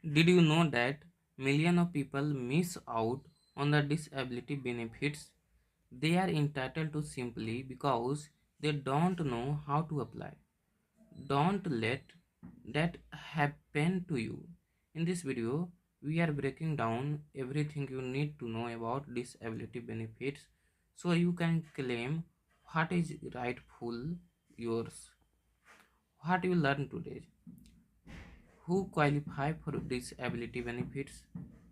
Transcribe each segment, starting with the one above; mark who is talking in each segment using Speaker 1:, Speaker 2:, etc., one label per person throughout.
Speaker 1: Did you know that millions of people miss out on the disability benefits they are entitled to simply because they don't know how to apply? Don't let that happen to you. In this video, we are breaking down everything you need to know about disability benefits so you can claim what is rightful yours. What you learn today: who qualify for disability benefits,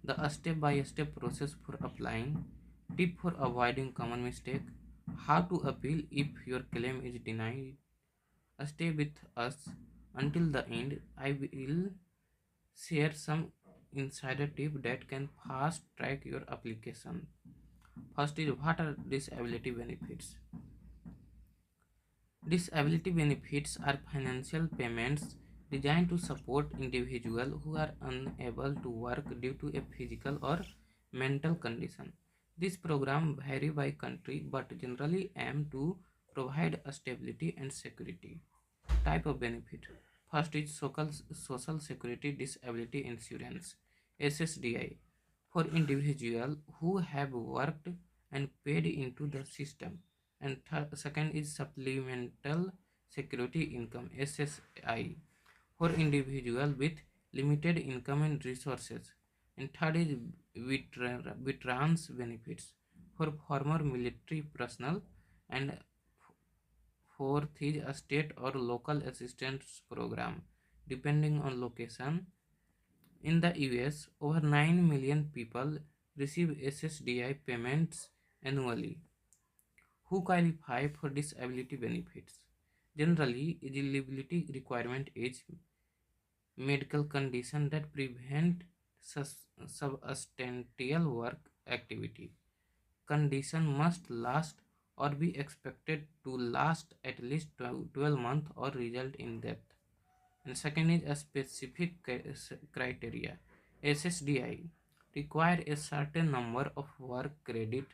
Speaker 1: the step-by-step process for applying, tip for avoiding common mistake, how to appeal if your claim is denied. Stay with us until the end. I will share some insider tip that can fast track your application. First is, what are disability benefits? Disability benefits are financial payments designed to support individuals who are unable to work due to a physical or mental condition. This program vary by country but generally aim to provide stability and security. Type of benefit. First is social security disability insurance (SSDI) for individuals who have worked and paid into the system. And second is supplemental security income (SSI) for individuals with limited income and resources. And third is veterans benefits for former military personnel. And fourth is a state or local assistance program, depending on location. In the US, over 9 million people receive SSDI payments annually. Who qualify for disability benefits? Generally, eligibility requirement is medical condition that prevent substantial work activity. Condition must last or be expected to last at least 12 months or result in death. And second is a specific criteria. SSDI require a certain number of work credit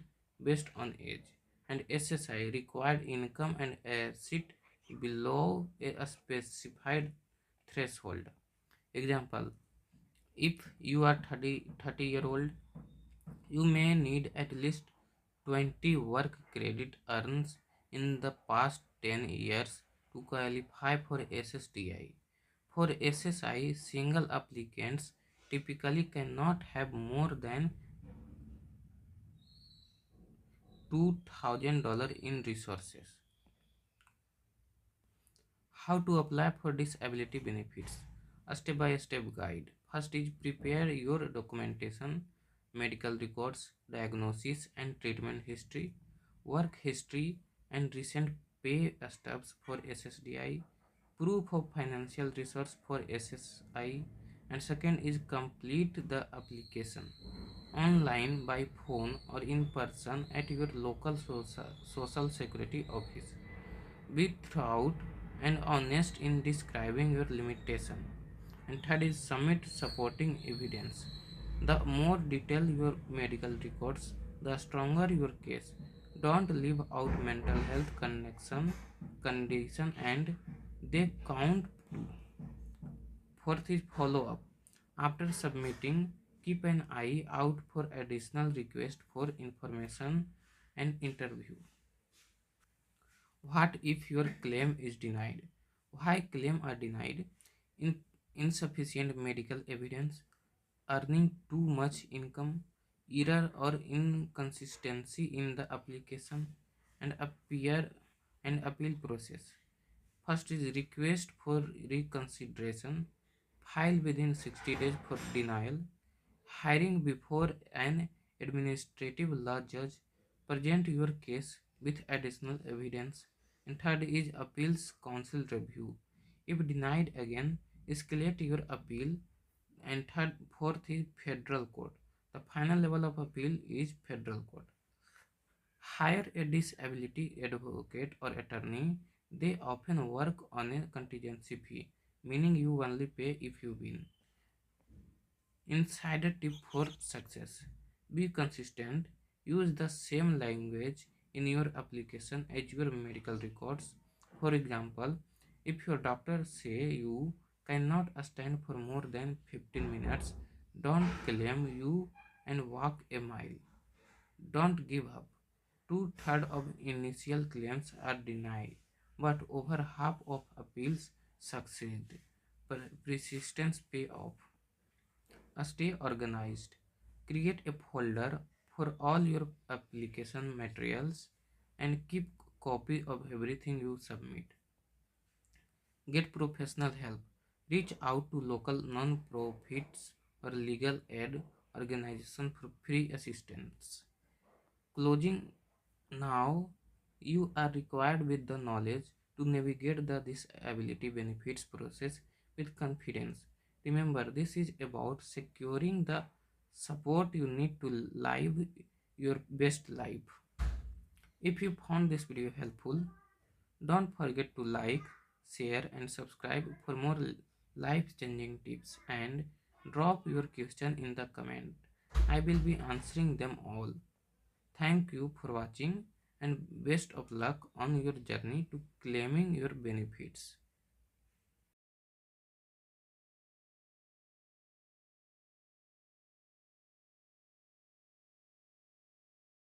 Speaker 1: based on age, and SSI required income and a sit below a specified threshold. Example: if you are 30 year old, you may need at least 20 work credit earns in the past 10 years to qualify for SSDI. For SSI, single applicants typically cannot have more than $2,000 in resources. How to apply for disability benefits? A step-by-step guide. First is, prepare your documentation, medical records, diagnosis and treatment history, work history and recent pay stubs for SSDI, proof of financial resource for SSI. And second is, complete the application online, by phone or in person at your local social security office. Be thorough and honest in describing your limitation. And third is, submit supporting evidence. The more detailed your medical records, the stronger your case. Don't leave out mental health condition, and they count too. Fourth is, follow up. After submitting, keep an eye out for additional requests for information and interview. What if your claim is denied? Why claims are denied? In insufficient medical evidence, earning too much income, error or inconsistency in the application, and appeal process. First is, request for reconsideration. File within 60 days for denial. Hiring before an administrative law judge. Present your case with additional evidence. And third is, appeals council review. If denied again, escalate your appeal. And fourth is, federal court. The final level of appeal is federal court. Hire a disability advocate or attorney. They often work on a contingency fee, meaning you only pay if you win. Insider tip for success: be consistent. Use the same language in your application as your medical records. For example, if your doctor say you cannot stand for more than 15 minutes, don't claim you and walk a mile. Don't give up. Two-thirds of initial claims are denied, but over half of appeals succeed. Persistence pay off. Stay organized. Create a folder for all your application materials and keep copy of everything you submit. Get professional help. Reach out to local non-profits or legal aid organizations for free assistance. Closing now, you are required with the knowledge to navigate the disability benefits process with confidence. Remember, this is about securing the support you need to live your best life. If you found this video helpful, don't forget to like, share, and subscribe for more life changing tips, and drop your question in the comment. I will be answering them all. Thank you for watching and best of luck on your journey to claiming your benefits.